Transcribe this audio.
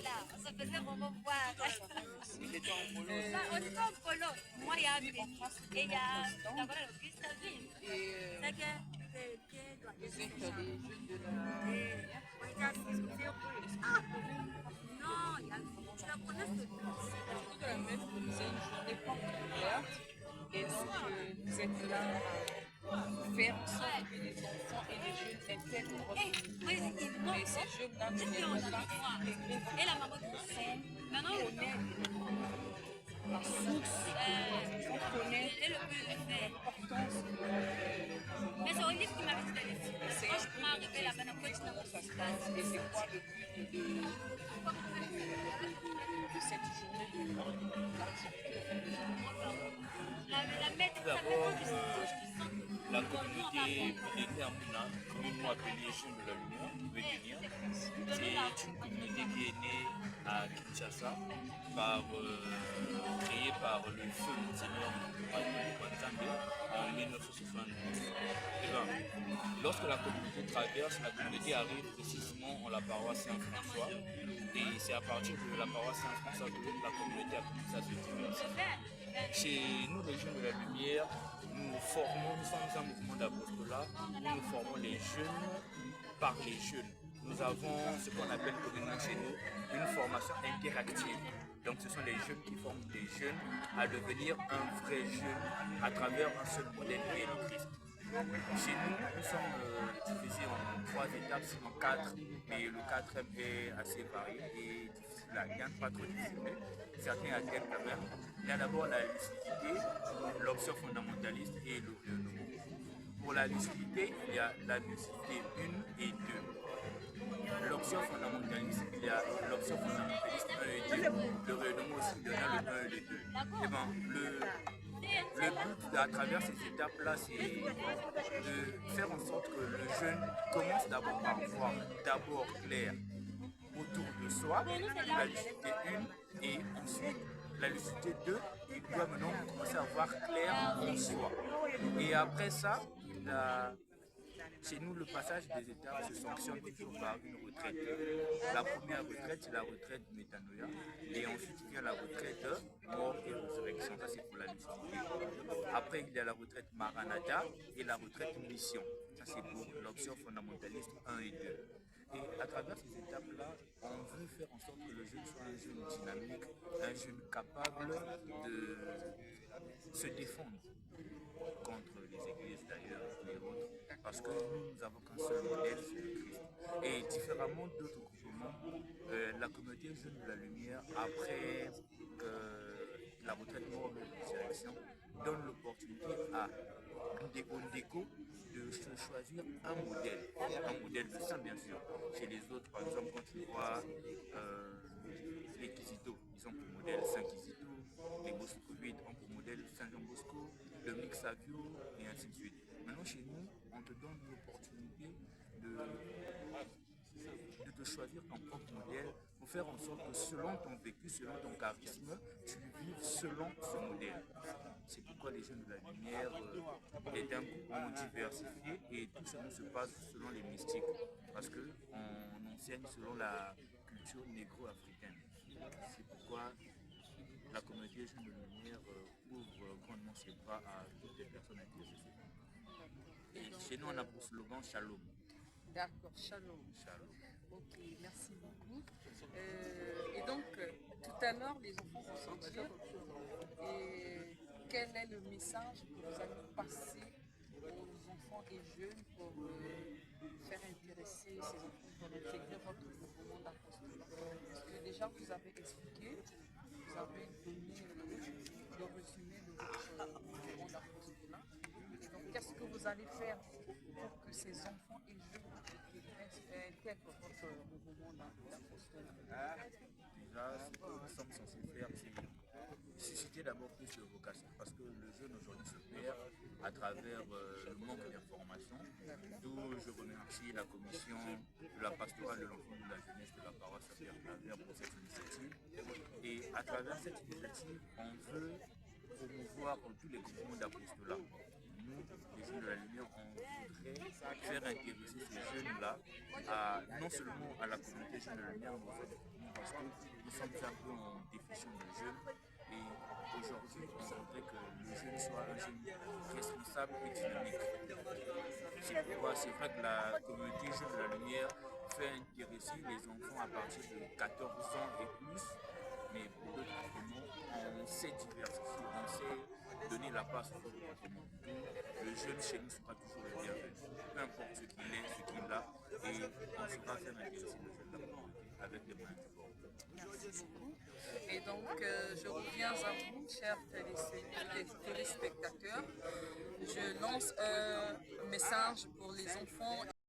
là, on se faisait vraiment voir. Il était en polo. On était en polo. Moi, il y a Béni et il y a d'abord le Gustavine. C'est que Vous êtes les jeunes de la... on était assis sur ces roues. Ah, non, il y a tu la connais ce Surtout de la MEF, c'est une journée porte ouverte. Et donc, vous êtes là à faire en sorte que les enfants et les jeunes intègrent votre mouvement. Mais ces jeunes-là ne viennent pas intégrer et la maman du sans maintenant, connaître la source, sans connaître et le but est fait. l'importance de Mais c'est Olive qui m'avait dit d'aller suivre. Quand je m'en arrivée là-bas, on continue à ça se passe et c'est quoi le but de cette journée de l'activité. la maître, Tout d'abord, la communauté Bénétermina, communément appelée Jeunes de la Lumière, Béguénia, c'est une communauté qui est née à Kinshasa, créée par le feu Monseigneur Kwanzambe en 1972. Et ben, lorsque la communauté traverse, la communauté arrive précisément en la paroisse Saint-François. Et c'est à partir de la paroisse Saint-François que la communauté a commencé à se diversifier. Chez nous, les Jeunes de la Lumière, nous sommes un mouvement d'apostolat où nous formons les jeunes par les jeunes. Nous avons ce qu'on appelle communément chez nous une formation interactive. Donc ce sont les jeunes qui forment les jeunes à devenir un vrai jeune à travers un seul modèle qui est le Christ. Chez nous, nous sommes divisés en 3 étapes, sinon 4, mais le 4e est assez varié et difficile à gagne, pas trop difficile, mais certains atteignent quand même. Il y a d'abord la lucidité, l'option fondamentaliste et le renouveau. Pour la lucidité, il y a la lucidité 1 et 2. L'option fondamentaliste, il y a l'option fondamentaliste 1 et 2. Le renouveau aussi, il y en a le 1 et le 2. Et ben, le but à travers ces étapes-là, c'est de faire en sorte que le jeune commence d'abord par voir d'abord clair autour de soi, la lucidité 1, et ensuite la lucidité 2, il doit maintenant commencer à voir clair en soi. Et après ça, chez nous, le passage des étapes se sanctionne toujours par une retraite. La première retraite, c'est la retraite métanoïa. Et ensuite, il y a la retraite mort et résurrection. Ça, c'est pour la lucidité. Après, il y a la retraite maranatha et la retraite mission. Ça, c'est pour l'option fondamentaliste 1 et 2. Et à travers ces étapes-là, on veut faire en sorte que le jeune soit un jeune dynamique, un jeune capable de se défendre contre les églises d'ailleurs et autres, parce que nous avons qu'un seul modèle, c'est le Christ. Et différemment d'autres groupements, la communauté Jeune de la Lumière, après la retraite mort de la résurrection, donne l'opportunité à des Ondeko de se choisir un modèle de saint bien sûr. Chez les autres, par exemple, quand tu vois les Kizito, ils ont pour modèle Saint Kizito, les Boscovites ont pour modèle Saint Jean Bosco, Dominique Savio, et ainsi de suite. Maintenant, chez nous, on te donne l'opportunité de te choisir ton propre modèle pour faire en sorte que selon ton vécu, selon ton charisme, tu vives selon ce modèle. C'est pourquoi les Jeunes de la Lumière est un groupement diversifié et tout cela se passe selon les mystiques parce qu'on enseigne selon la culture négro-africaine. C'est pourquoi la communauté Jeunes de la Lumière ouvre grandement ses bras à toutes les personnes intéressées. Et chez nous, on a pour slogan Shalom. D'accord, shalom. Shalom. Ok, merci beaucoup. Et donc, tout à l'heure, les enfants vont sortir. Et quel est le message que vous allez passer aux enfants et jeunes pour faire intéresser ces enfants, pour intégrer votre mouvement d'apostolat? Parce que déjà, vous avez expliqué, vous avez donné le résumé de votre mouvement d'apostolat. Donc, qu'est-ce que vous allez faire pour que ces enfants et jeunes intègrent votre mouvement d'apostolat? Déjà, ce que nous sommes censés faire, c'est susciter d'abord plus de vocation, parce que le jeune aujourd'hui se perd à travers le manque d'informations. D'où je remercie la commission de la pastorale de l'enfant de la jeunesse de la paroisse Saint-Pierre pour cette initiative. Et à travers cette initiative, on veut promouvoir tous les groupements d'apostolat. nous, les jeunes de la lumière, on voudrait faire intéresser ces jeunes-là non seulement à la communauté jeune de la lumière, mais aussi parce que nous sommes un peu en déficient de jeunes. Et aujourd'hui, on voudrait que le jeune soit un jeune responsable et dynamique. C'est pourquoi c'est vrai que la communauté jeune de la lumière fait intéresser les enfants à partir de 14 ans et plus, mais pour d'autres non, on sait diversifier, on sait donner la place au comportement. Le jeune chez nous sera toujours le bienvenu, peu importe ce qu'il est, ce qu'il a, et on saura faire intéresser le jeune de la communauté avec des moyens de bord. Merci beaucoup. Et donc, je reviens à vous, chers téléspectateurs. Je lance un message pour les enfants